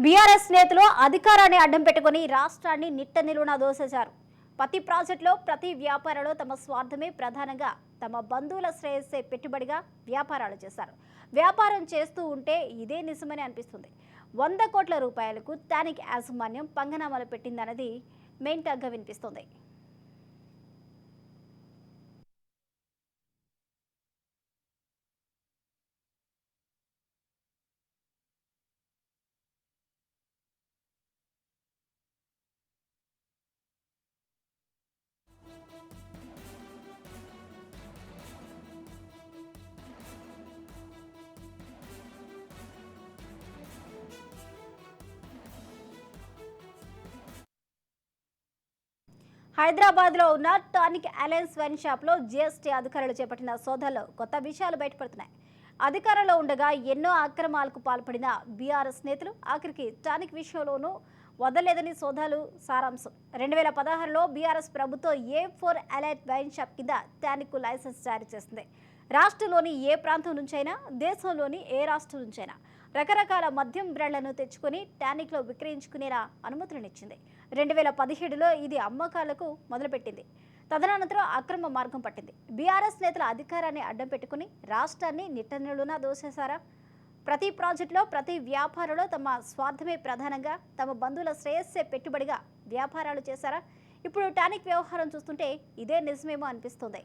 BRS నేతలు అధికారాన్ని అడ్డం పెట్టుకుని రాష్ట్రాన్ని నిట్టనిలువునా దోసేశారు. ప్రతి ప్రాజెక్టులో, ప్రతి వ్యాపారంలో తమ స్వార్థమే ప్రధానంగా, తమ బంధువుల శ్రేయస్సే పెట్టుబడిగా వ్యాపారాలు చేశారు. వ్యాపారం చేస్తూ ఉంటే ఇదే నిజమని అనిపిస్తుంది. 100 కోట్ల రూపాయలకు టానిక్ యాజమాన్యం పంగనామాలు పెట్టిందన్నది మెయిన్ టాక్గా వినిపిస్తుంది. హైదరాబాద్లో ఉన్న టానిక్ అలయన్స్ వైన్ షాప్లో జీఎస్టీ అధికారులు చేపట్టిన సోదాల్లో కొత్త విషయాలు బయటపడుతున్నాయి. అధికారంలో ఉండగా ఎన్నో అక్రమాలకు పాల్పడిన బీఆర్ఎస్ నేతలు ఆఖరికి టానిక్ విషయంలోనూ వదలలేదని సోదాలు సారాంశం. 2016లో బీఆర్ఎస్ ప్రభుత్వం A4 అలైట్ వైన్ షాప్ కింద టానిక్ లైసెన్స్ జారీ చేసింది. రాష్ట్రంలోని ఏ ప్రాంతం నుంచైనా, దేశంలోని ఏ రాష్ట్రం నుంచైనా రకరకాల మద్యం బ్రాండ్లను తెచ్చుకొని టానిక్లో విక్రయించుకునేలా అనుమతులనిచ్చింది. 2017లో ఇది అమ్మకాలకు మొదలుపెట్టింది. తదనంతరం అక్రమ మార్గం పట్టింది. బీఆర్ఎస్ నేతల అధికారాన్ని అడ్డం పెట్టుకుని రాష్ట్రాన్ని నిట్టనిలువునా దోసేశారా? ప్రతి ప్రాజెక్టులో, ప్రతి వ్యాపారంలో తమ స్వార్థమే ప్రధానంగా, తమ బంధువుల శ్రేయస్సే పెట్టుబడిగా వ్యాపారాలు చేశారా? ఇప్పుడు టానిక్ వ్యవహారం చూస్తుంటే ఇదే నిజమేమో అనిపిస్తుంది.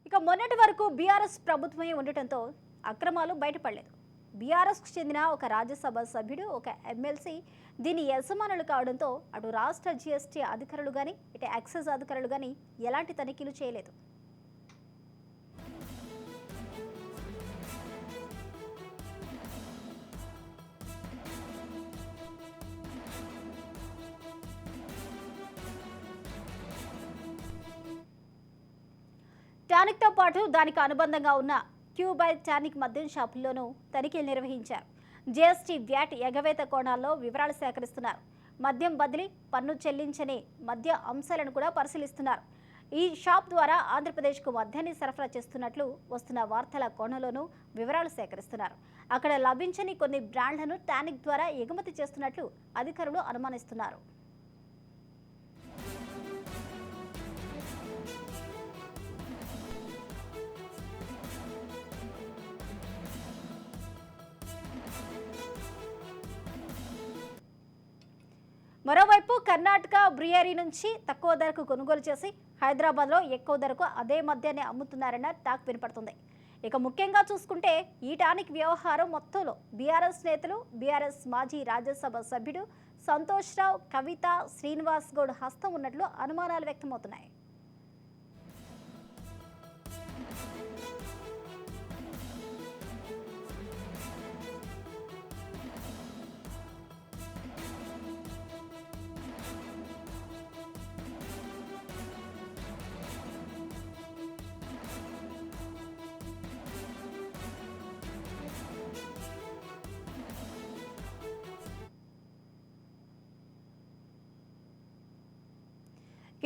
ఇక మొన్నటి వరకు బీఆర్ఎస్ ప్రభుత్వమే ఉండటంతో అక్రమాలు బయటపడలేదు. బీఆర్ఎస్కు చెందిన ఒక రాజ్యసభ సభ్యుడు, ఒక ఎమ్మెల్సీ దీని యజమానులు కావడంతో అటు రాష్ట్ర జీఎస్టీ అధికారులు కానీ, ఇటు ఎక్సైజ్ అధికారులు కానీ ఎలాంటి తనిఖీలు చేయలేదు. టానిక్తో పాటు దానికి అనుబంధంగా ఉన్న క్యూబై టానిక్ మద్యం షాపుల్లోనూ తనిఖీలు నిర్వహించారు. జీఎస్టీ, వ్యాట్ ఎగవేత కోణాల్లో వివరాలు సేకరిస్తున్నారు. మద్యం బదిలీ, పన్ను చెల్లించని మద్య అంశాలను కూడా పరిశీలిస్తున్నారు. ఈ షాప్ ద్వారా ఆంధ్రప్రదేశ్కు మద్యాన్ని సరఫరా చేస్తున్నట్లు వస్తున్న వార్తల కోణంలోనూ వివరాలు సేకరిస్తున్నారు. అక్కడ లభించని కొన్ని బ్రాండ్లను టానిక్ ద్వారా ఎగుమతి చేస్తున్నట్లు అధికారులు అనుమానిస్తున్నారు. మరోవైపు కర్ణాటక బ్రియరీ నుంచి తక్కువ ధరకు కొనుగోలు చేసి హైదరాబాద్లో ఎక్కువ ధరకు అదే మద్యాన్ని అమ్ముతున్నారన్న టాక్ వినపడుతుంది. ఇక ముఖ్యంగా చూసుకుంటే ఈ టానిక్ వ్యవహారం మొత్తంలో బీఆర్ఎస్ నేతలు, బీఆర్ఎస్ మాజీ రాజ్యసభ సభ్యుడు సంతోష్ రావు, కవిత, శ్రీనివాస్ గౌడ్ హస్తం ఉన్నట్లు అనుమానాలు వ్యక్తమవుతున్నాయి.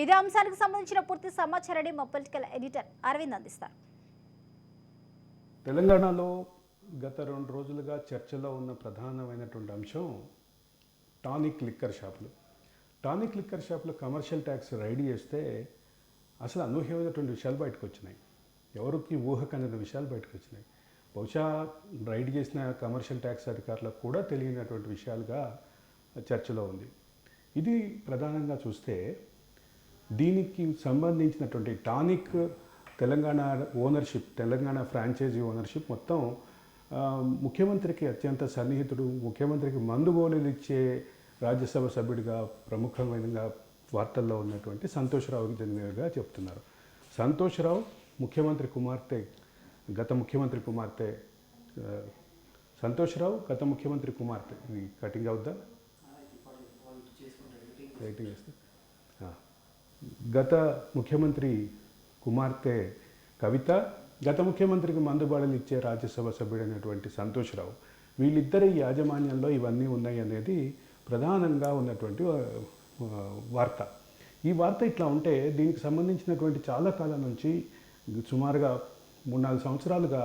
ఇదే అంశానికి సంబంధించిన పూర్తి సమాచారాన్ని మా పొలిటికల్ ఎడిటర్ అరవింద్ అందిస్తారు. తెలంగాణలో గత 2 రోజులుగా చర్చలో ఉన్న ప్రధానమైనటువంటి అంశం టానిక్ లిక్కర్ షాపులు. టానిక్ లిక్కర్ షాపులు కమర్షియల్ ట్యాక్స్ రైడ్ చేస్తే అసలు అనూహ్యమైనటువంటి విషయాలు బయటకు వచ్చినాయి. ఎవరికి ఊహకనేది విషయాలు బయటకు వచ్చినాయి. బహుశా రైడ్ చేసిన కమర్షియల్ ట్యాక్స్ అధికారులకు కూడా తెలియనటువంటి విషయాలుగా చర్చలో ఉంది. ఇది ప్రధానంగా చూస్తే దీనికి సంబంధించినటువంటి Tonic Telangana ownership, Telangana franchisee ownership మొత్తం ముఖ్యమంత్రికి అత్యంత సన్నిహితుడు, ముఖ్యమంత్రికి మందుగోళీలు ఇచ్చే రాజ్యసభ సభ్యుడిగా ప్రముఖమైన వార్తల్లో ఉన్నటువంటి సంతోష్ రావుకి చెందినగా చెప్తున్నారు. సంతోష్ రావు ముఖ్యమంత్రి కుమార్తె, గత ముఖ్యమంత్రి కుమార్తె సంతోష్ రావు గత ముఖ్యమంత్రి కుమార్తె. ఇది కటింగ్ అవుద్దా? రైటింగ్ చేస్తే గత ముఖ్యమంత్రి కుమార్తె కవిత, గత ముఖ్యమంత్రికి మందుబాటలు ఇచ్చే రాజ్యసభ సభ్యుడైనటువంటి సంతోష్ రావు వీళ్ళిద్దరి యాజమాన్యంలో ఇవన్నీ ఉన్నాయి అనేది ప్రధానంగా ఉన్నటువంటి వార్త. ఈ వార్త ఇట్లా ఉంటే దీనికి సంబంధించినటువంటి చాలా కాలం నుంచి సుమారుగా 3-4 సంవత్సరాలుగా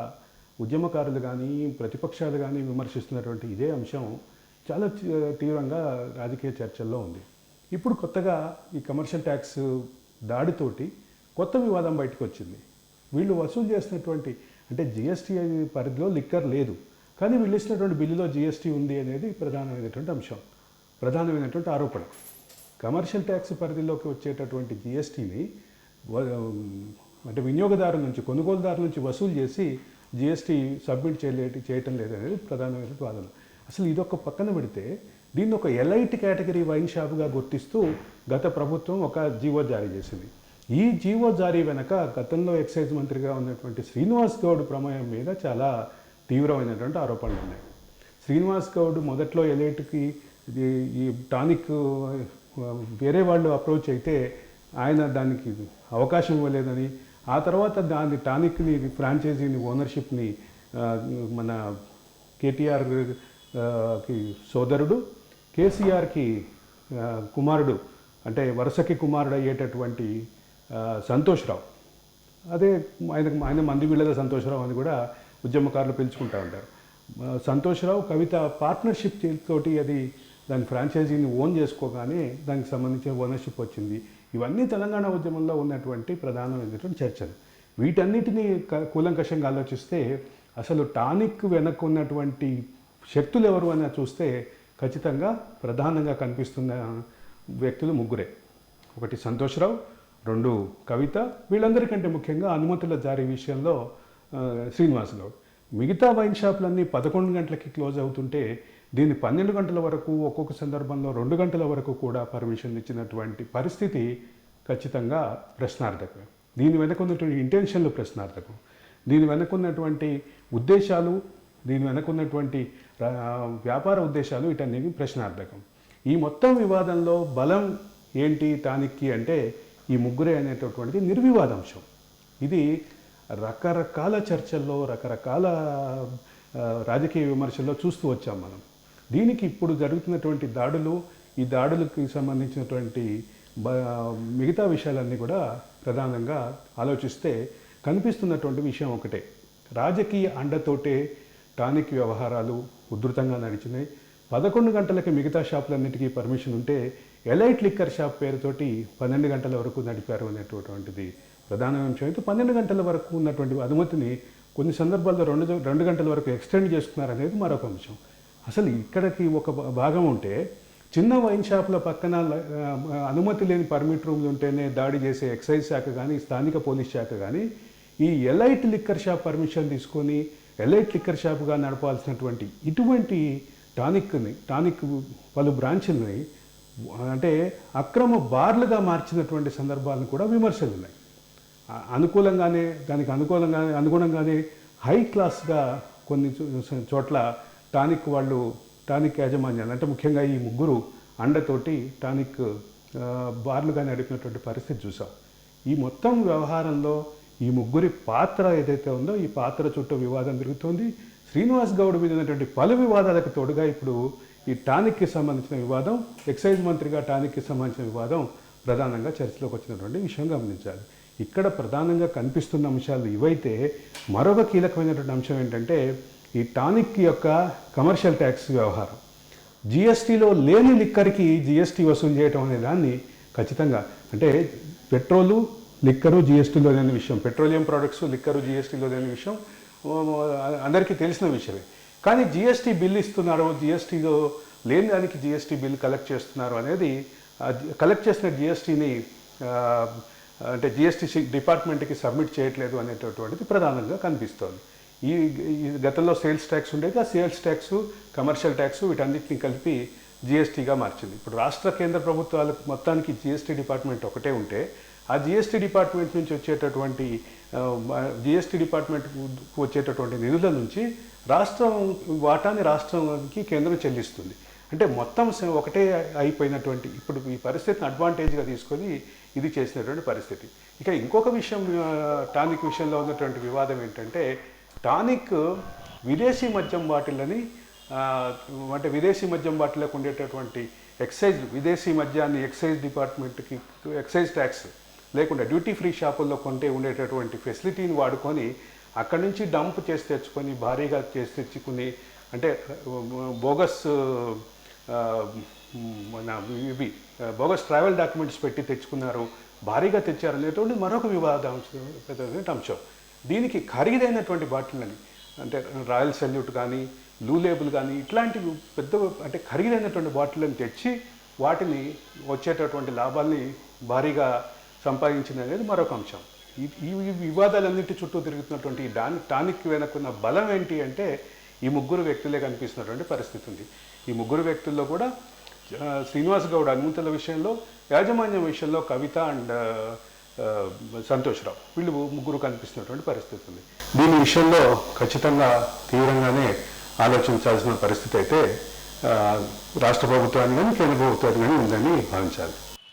ఉద్యమకారులు కానీ ప్రతిపక్షాలు కానీ విమర్శిస్తున్నటువంటి ఇదే అంశం చాలా తీవ్రంగా రాజకీయ చర్చల్లో ఉంది. ఇప్పుడు కొత్తగా ఈ కమర్షియల్ ట్యాక్స్ దాడితోటి కొత్త వివాదం బయటకు వచ్చింది. వీళ్ళు వసూలు చేసినటువంటి అంటే జిఎస్టీ పరిధిలో లిక్కర్ లేదు, కానీ వీళ్ళు ఇచ్చినటువంటి బిల్లులో జిఎస్టీ ఉంది అనేది ప్రధానమైనటువంటి అంశం, ప్రధానమైనటువంటి ఆరోపణ. కమర్షియల్ ట్యాక్స్ పరిధిలోకి వచ్చేటటువంటి జిఎస్టీని అంటే వినియోగదారు నుంచి కొనుగోలుదారు నుంచి వసూలు చేసి జిఎస్టీ సబ్మిట్ చేయటం లేదనేది ప్రధానమైనటువంటి వాదన. అసలు ఇదొక పక్కన పెడితే దీన్ని ఒక ఎలైట్ కేటగిరీ వైన్ షాప్గా గుర్తిస్తూ గత ప్రభుత్వం ఒక జీవో జారీ చేసింది. ఈ జీవో జారీ వెనక గతంలో ఎక్సైజ్ మంత్రిగా ఉన్నటువంటి శ్రీనివాస్ గౌడ్ ప్రమేయం మీద చాలా తీవ్రమైనటువంటి ఆరోపణలు ఉన్నాయి. శ్రీనివాస్ గౌడ్ మొదట్లో ఎలైట్కి ఈ టానిక్ వేరే వాళ్ళు అప్రోచ్ అయితే ఆయన దానికి అవకాశం ఇవ్వలేదని, ఆ తర్వాత దాని టానిక్ని ఫ్రాంచైజీని ఓనర్షిప్ని మన కేటీఆర్కి సోదరుడు కేసీఆర్కి కుమారుడు అంటే వరుసకి కుమారుడు అయ్యేటటువంటి సంతోష్రావు, అదే ఆయన మంది వీళ్ళ సంతోష్రావు అని కూడా ఉద్యమకారులు పిలుచుకుంటూ ఉంటారు. సంతోష్రావు కవిత పార్ట్నర్షిప్ తోటి అది దాని ఫ్రాంచైజీని ఓన్ చేసుకోగానే దానికి సంబంధించిన ఓనర్షిప్ వచ్చింది. ఇవన్నీ తెలంగాణ ఉద్యమంలో ఉన్నటువంటి ప్రధానమైనటువంటి చర్చలు. వీటన్నిటినీ కూలంకషంగా ఆలోచిస్తే అసలు టానిక్ వెనక్కు ఉన్నటువంటి శక్తులు ఎవరు అని చూస్తే ఖచ్చితంగా ప్రధానంగా కనిపిస్తున్న వ్యక్తులు ముగ్గురే. ఒకటి సంతోష్రావు, 2 కవిత, వీళ్ళందరికంటే ముఖ్యంగా అనుమతుల జారీ విషయంలో శ్రీనివాస్ గౌడ్. మిగతా వైన్ షాపులన్నీ 11 గంటలకి క్లోజ్ అవుతుంటే దీన్ని 12 గంటల వరకు, ఒక్కొక్క సందర్భంలో 2 గంటల వరకు కూడా పర్మిషన్ ఇచ్చినటువంటి పరిస్థితి ఖచ్చితంగా ప్రశ్నార్థకం. దీని వెనక ఉన్నటువంటి ఇంటెన్షన్లు ప్రశ్నార్థకం. దీని వెనక ఉన్నటువంటి ఉద్దేశాలు, దీని వెనక ఉన్నటువంటి వ్యాపార ఉద్దేశాలు వీటన్నిటి ప్రశ్నార్థకం. ఈ మొత్తం వివాదంలో బలం ఏంటి టానిక్కి అంటే ఈ ముగ్గురే అనేటటువంటిది నిర్వివాదాంశం. ఇది రకరకాల చర్చల్లో, రకరకాల రాజకీయ విమర్శల్లో చూస్తూ వచ్చాం మనం. దీనికి ఇప్పుడు జరుగుతున్నటువంటి దాడులు, ఈ దాడులకు సంబంధించినటువంటి మిగతా విషయాలన్నీ కూడా ప్రధానంగా ఆలోచిస్తే కనిపిస్తున్నటువంటి విషయం ఒకటే, రాజకీయ అండతోటే టానిక్ వ్యవహారాలు ఉధృతంగా నడిచినాయి. 11 గంటలకి మిగతా షాపులన్నిటికీ పర్మిషన్ ఉంటే ఎలైట్ లిక్కర్ షాప్ పేరుతోటి 12 గంటల వరకు నడిపారు అనేటువంటిది ప్రధాన అంశం. అయితే 12 గంటల వరకు ఉన్నటువంటి అనుమతిని కొన్ని సందర్భాల్లో 2 గంటల వరకు ఎక్స్టెండ్ చేసుకున్నారనేది మరొక అంశం. అసలు ఇక్కడికి ఒక భాగం ఉంటే చిన్న వైన్ షాపుల పక్కన అనుమతి లేని పర్మిట్ రూమ్లు ఉంటేనే దాడి చేసే ఎక్సైజ్ శాఖ కానీ స్థానిక పోలీస్ శాఖ కానీ ఈ ఎలైట్ లిక్కర్ షాప్ పర్మిషన్ తీసుకొని ఎలైట్ లిక్కర్ షాప్గా నడపాల్సినటువంటి ఇటువంటి టానిక్ పలు బ్రాంచుల్ని అంటే అక్రమ బార్లుగా మార్చినటువంటి సందర్భాలను కూడా విమర్శలు ఉన్నాయి. దానికి అనుగుణంగానే హై క్లాస్గా కొన్ని చోట్ల టానిక్ యాజమాన్యాలు అంటే ముఖ్యంగా ఈ ముగ్గురు అండతోటి టానిక్ బార్లుగా నడిపినటువంటి పరిస్థితి చూసాం. ఈ మొత్తం వ్యవహారంలో ఈ ముగ్గురి పాత్ర ఏదైతే ఉందో ఈ పాత్ర చుట్టూ వివాదం జరుగుతోంది. శ్రీనివాస్ గౌడ్ మీద ఉన్నటువంటి పలు వివాదాలకు తోడుగా ఇప్పుడు ఈ టానిక్కి సంబంధించిన వివాదం, ఎక్సైజ్ మంత్రిగా టానిక్కి సంబంధించిన వివాదం ప్రధానంగా చర్చలోకి వచ్చినటువంటి విషయం గమనించాలి. ఇక్కడ ప్రధానంగా కనిపిస్తున్న అంశాలు ఇవైతే మరొక కీలకమైనటువంటి అంశం ఏంటంటే ఈ టానిక్ యొక్క కమర్షియల్ ట్యాక్స్ వ్యవహారం. జిఎస్టీలో లేని లిక్కర్కి జిఎస్టీ వసూలు చేయటం అనే దాన్ని ఖచ్చితంగా అంటే పెట్రోలు, లిక్కరు జిఎస్టీలో లేని విషయం, పెట్రోలియం ప్రోడక్ట్స్, లిక్కరు జిఎస్టీలో లేని విషయం అందరికీ తెలిసిన విషయమే. కానీ జిఎస్టీ బిల్ ఇస్తున్నారు, జిఎస్టీలో లేని దానికి జిఎస్టీ బిల్ కలెక్ట్ చేస్తున్నారు అనేది కలెక్ట్ చేసిన జిఎస్టీని అంటే జిఎస్టీ డిపార్ట్మెంట్కి సబ్మిట్ చేయట్లేదు అనేటటువంటిది ప్రధానంగా కనిపిస్తోంది. ఈ గతంలో సేల్స్ ట్యాక్స్ ఉండేది, ఆ సేల్స్ ట్యాక్స్, కమర్షియల్ ట్యాక్స్ వీటన్నిటిని కలిపి జిఎస్టీగా మార్చింది. ఇప్పుడు రాష్ట్ర కేంద్ర ప్రభుత్వాలకు మొత్తానికి జిఎస్టీ డిపార్ట్మెంట్ ఒకటే ఉంటే ఆ జిఎస్టీ డిపార్ట్మెంట్ నుంచి వచ్చేటటువంటి జిఎస్టీ డిపార్ట్మెంట్కు వచ్చేటటువంటి నిధుల నుంచి రాష్ట్రం వాటాని రాష్ట్రానికి కేంద్రం చెల్లిస్తుంది. అంటే మొత్తం ఒకటే అయిపోయినటువంటి ఇప్పుడు ఈ పరిస్థితిని అడ్వాంటేజ్గా తీసుకొని ఇది చేసినటువంటి పరిస్థితి. ఇక ఇంకొక విషయం టానిక్ విషయంలో ఉన్నటువంటి వివాదం ఏంటంటే టానిక్ విదేశీ మద్యం బాటిళ్ళని అంటే విదేశీ మద్యం బాటిలకు ఉండేటటువంటి ఎక్సైజ్, విదేశీ మద్యాన్ని ఎక్సైజ్ డిపార్ట్మెంట్కి ఎక్సైజ్ ట్యాక్స్ లేకుండా డ్యూటీ ఫ్రీ షాపుల్లో కొంటే ఉండేటటువంటి ఫెసిలిటీని వాడుకొని అక్కడి నుంచి డంప్ చేసి తెచ్చుకొని భారీగా చేసి తెచ్చుకుని అంటే బోగస్ మన ఇవి బోగస్ ట్రావెల్ డాక్యుమెంట్స్ పెట్టి తెచ్చుకున్నారు, భారీగా తెచ్చారు అనేటువంటి మరొక వివాదాంశం అంశం. దీనికి ఖరీదైనటువంటి బాటిళ్ళని అంటే రాయల్ సెల్యూట్ కానీ బ్లూ లేబుల్ కానీ ఇట్లాంటివి పెద్ద అంటే ఖరీదైనటువంటి బాటిళ్ళని తెచ్చి వాటిని వచ్చేటటువంటి లాభాల్ని భారీగా సంపాదించింది అనేది మరొక అంశం. ఈ వివాదాలన్నింటి చుట్టూ తిరుగుతున్నటువంటి టానిక్ వెనుకున్న బలం ఏంటి అంటే ఈ ముగ్గురు వ్యక్తులే కనిపిస్తున్నటువంటి పరిస్థితి ఉంది. ఈ ముగ్గురు వ్యక్తుల్లో కూడా శ్రీనివాస్ గౌడ్ అనుమతుల విషయంలో, యాజమాన్యం విషయంలో కవిత అండ్ సంతోష్ రావు వీళ్ళు ముగ్గురు కనిపిస్తున్నటువంటి పరిస్థితి ఉంది. దీని విషయంలో ఖచ్చితంగా తీవ్రంగానే ఆలోచించాల్సిన పరిస్థితి అయితే రాష్ట్ర ప్రభుత్వాన్ని కానీ కేంద్ర ప్రభుత్వాన్ని కానీ ఉందని భావించాలి.